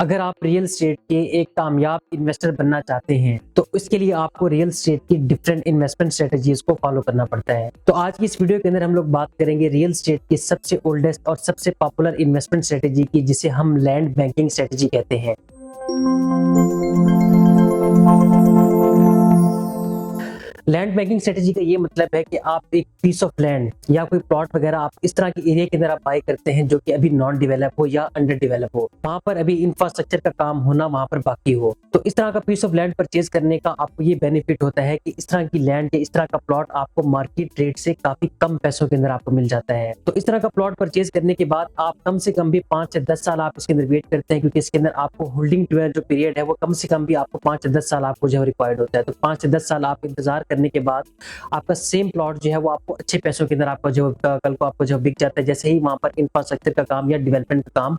अगर आप real estate के एक कामयाब इन्वेस्टर बनना चाहते हैं तो इसके लिए आपको रियल एस्टेट की डिफरेंट इन्वेस्टमेंट स्ट्रेटजीज को फॉलो करना पड़ता है। तो आज की इस वीडियो के अंदर हम लोग बात करेंगे रियल एस्टेट की सबसे ओल्डेस्ट और सबसे पॉपुलर इन्वेस्टमेंट स्ट्रेटजी की, जिसे हम लैंड बैंकिंग स्ट्रेटजी कहते हैं। लैंड बैंकिंग स्ट्रेटजी का ये मतलब है कि आप एक पीस ऑफ लैंड या कोई प्लॉट वगैरह आप इस तरह के एरिया के अंदर आप बाय करते हैं जो कि अभी नॉन डेवलप हो या अंडर डेवलप हो, वहां पर अभी इंफ्रास्ट्रक्चर का काम होना वहां पर बाकी हो। तो इस तरह का पीस ऑफ लैंड परचेज करने का आपको ये बेनिफिट होता है कि इस तरह की लैंड या इस तरह का प्लॉट आपको मार्केट रेट से काफी कम पैसों के अंदर आपको मिल जाता है। तो इस तरह का प्लॉट परचेज करने के बाद आप कम से कम भी 5 से 10 साल आप इसके अंदर वेट करते हैं, क्योंकि इसके अंदर आपको होल्डिंग जो पीरियड है वो कम से कम भी आपको 5 से 10 साल आपको जो रिक्वायर्ड होता है। तो 5 से 10 साल आप इंतजार करने के बाद आपका सेम प्लॉट जो है वो आपको अच्छे पैसों के अंदर आपको जो कल को आपको जो बिक जाता है, जैसे ही वहां पर इंफ्रास्ट्रक्चर का काम या डेवलपमेंट का काम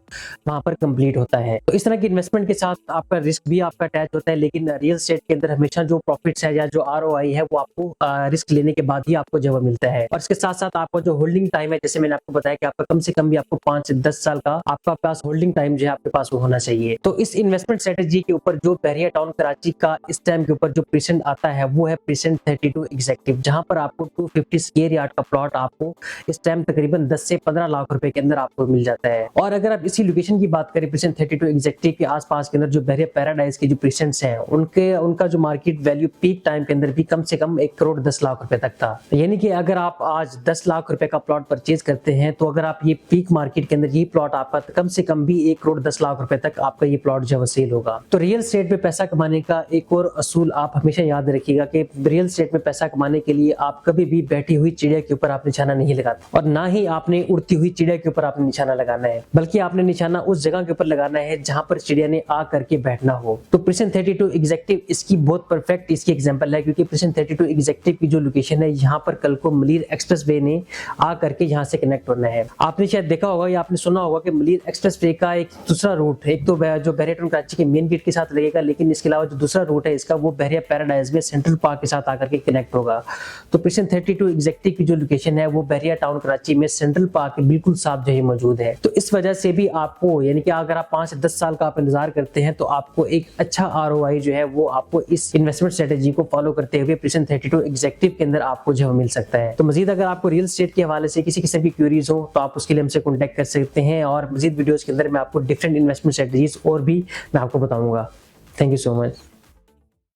वहां पर कंप्लीट होता है। तो इस तरह की इन्वेस्टमेंट के साथ आपका रिस्क भी आपका अटैच होता है, लेकिन रियल एस्टेट के अंदर हमेशा जो प्रॉफिट्स है या जो आरओआई है वो आपको रिस्क लेने के बाद ही आपको जो मिलता है। और इसके साथ साथ आपको जो होल्डिंग टाइम है, जैसे मैंने आपको बताया कि आपका कम से कम भी आपको 5 से 10 साल का आपका पास होल्डिंग टाइम जो है आपके पास वो होना चाहिए। तो इस इन्वेस्टमेंट स्ट्रेटजी के ऊपर जो बहरिया टाउन कराची का इस टाइम के ऊपर जो प्रेजेंट आता है वो है प्रेजेंट 32 एग्जेक्टिव, जहां पर आपको 250 स्क्वायर यार्ड का प्लॉट आपको इस टाइम तकरीबन 10 से 15 लाख रुपए के अंदर आपको मिल जाता है। और अगर आप इसी लोकेशन की बात करें, प्रेजेंट 32 एग्जेक्टिव के आसपास के अंदर जो बहरिया पैराडाइज के जो प्रेजेंट्स हैं उनका जो मार्केट वैल्यू पीक टाइम के अंदर भी कम से कम 1 करोड़ 10 लाख रुपए तक था। यानी कि अगर आप आज 10 लाख रुपए का प्लॉट परचेज करते हैं तो अगर आप ये पीक मार्केट के अंदर ये प्लॉट आपका कम से कम भी 1 करोड़ 10 लाख रुपए तक आपका ये प्लॉट जो सेल होगा। तो रियल एस्टेट में पैसा कमाने का एक और असूल आप हमेशा याद रखिएगा कि रियल एस्टेट में पैसा कमाने के लिए आप कभी भी बैठी हुई चिड़िया के ऊपर आप निशाना नहीं लगाते, और ना ही आपने उड़ती हुई चिड़िया के ऊपर आपने निशाना लगाना है, बल्कि आपने निशाना उस जगह के ऊपर लगाना है जहां पर चिड़िया ने आ करके बैठना हो। तो प्रेजेंट 32 एग्जेक्टिव इसकी बहुत परफेक्ट इसकी एग्जांपल है, क्योंकि प्रेजेंट 32 एग्जेक्टिव की जो लोकेशन है यहाँ पर कल को मलीर एक्सप्रेस वे ने आ करके यहाँ से कनेक्ट होना है। आपने शायद देखा होगा या आपने सुना होगा कि मलीर एक्सप्रेस वे का एक दूसरा रूट है, एक तो जो बहरिया टाउन कराची के मेन गेट के साथ लगेगा, लेकिन इसके अलावा जो दूसरा रूट है इसका वो बहरिया पैराडाइज में सेंट्रल पार्क के साथ आकर के कनेक्ट होगा। तो प्रेजेंट 32 एग्जेक्टिव की जो लोकेशन है वो बहरिया टाउन कराची में सेंट्रल पार्क के बिल्कुल साथ जो है मौजूद है। तो इस वजह से भी आपको, यानी कि अगर आप 5 से 10 साल का आप इंतजार करते हैं तो आपको एक अच्छा आरओआई जो है वो आपको इस इन्वेस्टमेंट स्ट्रेटजी को फॉलो करते हुए प्रेजेंट 32 एग्जेक्टिव के अंदर आपको जो मिल सकता है। तो मजीद अगर आपको रियल एस्टेट के हवाले से किसी किस्म की क्वेरीज हो तो आप उसके लिए हमसे कॉन्टेक्ट कर सकते हैं, और मजीद वीडियोज के अंदर मैं आपको डिफरेंट इन्वेस्टमेंट स्ट्रेटजीज और भी मैं आपको बताऊंगा। Thank you so much.